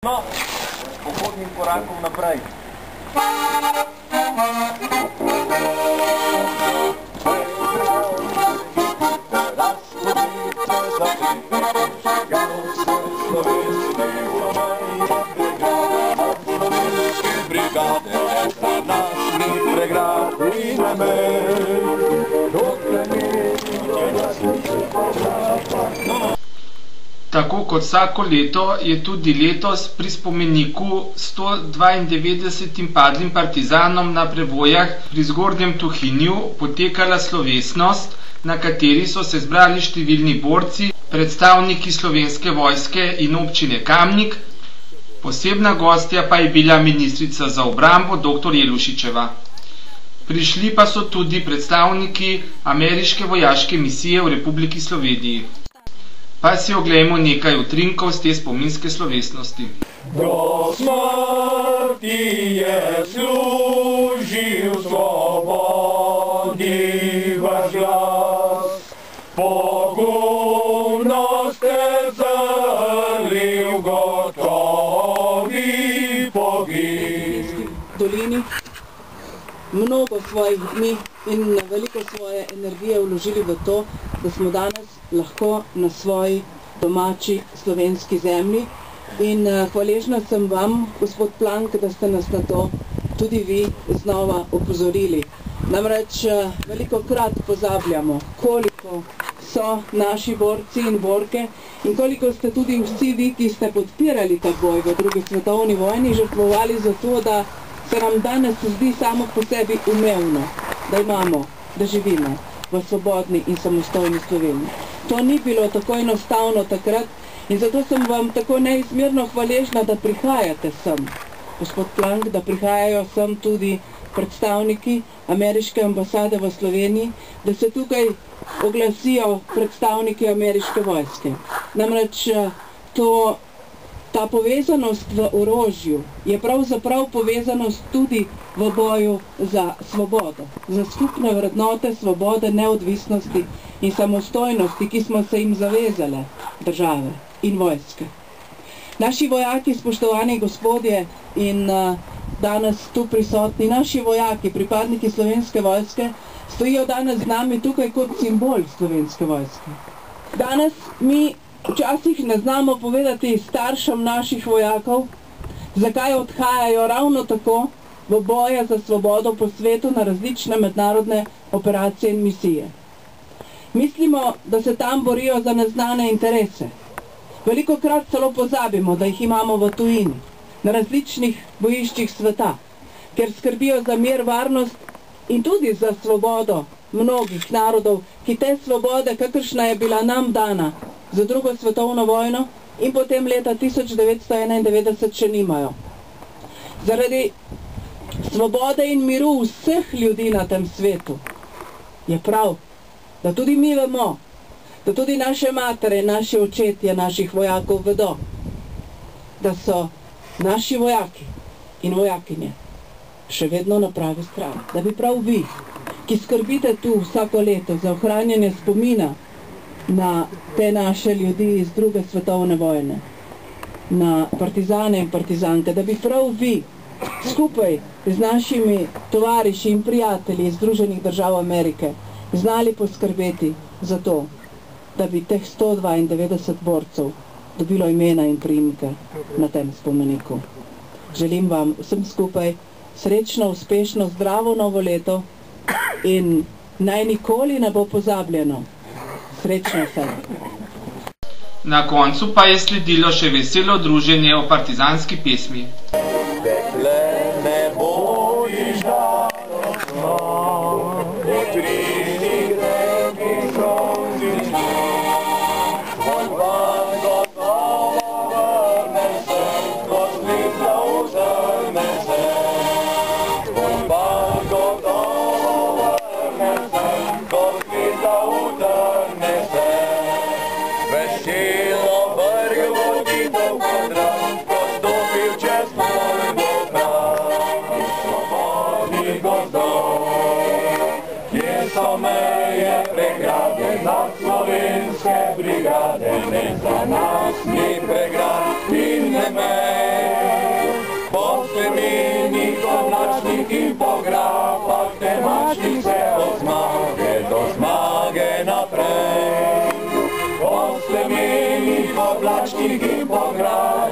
No, pohodnim korakom naprej. Tako kot vsako leto je tudi letos pri spomeniku 192 padlim partizanom na Prevojah pri Zgornjem Tuhinju potekala slovesnost, na kateri so se zbrali številni borci, predstavniki Slovenske vojske in občine Kamnik. Posebna gostja pa je bila ministrica za obrambo dr. Jelušičeva. Prišli pa so tudi predstavniki ameriške vojaške misije v Republiki Sloveniji. Pa si oglejmo nekaj utrinkov z te spominske slovesnosti. Do smrti je služil svobodi vaš glas, pogumno ste zrli v gotovi pogib. Dolini mnogo svojih dni in veliko svoje energije vložili v to, da smo danes lahko na svoji domači slovenski zemlji. In hvaležna sem vam, gospod Plank, da ste nas na to tudi vi znova opozorili. Namreč velikokrat pozabljamo, koliko so naši borci in borke in koliko ste tudi vsi vi, ki ste podpirali ta boj v drugi svetovni vojni, žrtvovali za to, da se nam danes zdi samo po sebi umevno, da imamo, da živimo v svobodni in samostojni Sloveniji. To ni bilo tako enostavno takrat in zato sem vam tako neizmerno hvaležna, da prihajate sem, gospod Plank, da prihajajo sem tudi predstavniki ameriške ambasade v Sloveniji, da se tukaj oglasijo predstavniki ameriške vojske. Namreč ta povezanost v orožju je pravzaprav povezanost tudi v boju za svobodo, za skupne vrednote svobode, neodvisnosti in samostojnosti, ki smo se jim zavezale države in vojske. Naši vojaki, spoštovani gospodje in danes tu prisotni, naši vojaki, pripadniki Slovenske vojske, stojijo danes z nami tukaj kot simbol Slovenske vojske. Danes mi včasih ne znamo povedati staršem naših vojakov, zakaj odhajajo ravno tako v boje za svobodo po svetu na različne mednarodne operacije in misije. Mislimo, da se tam borijo za neznane interese. Velikokrat celo pozabimo, da jih imamo v tujini, na različnih bojiščih sveta, ker skrbijo za mir, varnost in tudi za svobodo mnogih narodov, ki te svobode, kakršna je bila nam dana za drugo svetovno vojno in potem leta 1991 še nimajo. Zaradi svobode in miru vseh ljudi na tem svetu je prav, da tudi mi vemo, da tudi naše matere, naši očetje, naših vojakov vedo, da so naši vojaki in vojakinje še vedno na pravi strani. Da bi prav vi, ki skrbite tu vsako leto za ohranjanje spomina na te naše ljudi iz druge svetovne vojne, na partizane in partizanke, da bi prav vi skupaj z našimi tovariši in prijatelji iz Združenih držav Amerike znali poskrbeti za to, da bi teh 192 borcev dobilo imena in priimke na tem spomeniku. Želim vam vsem skupaj srečno, uspešno, zdravo novo leto in naj nikoli ne bo pozabljeno. Srečno vsem. Na koncu pa je sledilo še veselo druženje o partizanski pesmi. Dekle, ne bojiš žalostno, utrini reki solzi, tvoj van gotovo vrne se, ko slika utrne se. Tvoj van gotovo vrne se, ko slika utrne se. Veselo vrg voditev kadran, ko stopil čez tvoj bokran. Svobodni gozdov, kje so meje pregrade, nad slovenske brigade, ne za nas ni pregrad in ne meje. pograpach temačnih se od zmage do zmage naprej. Po slemenih oblačnih in po grajih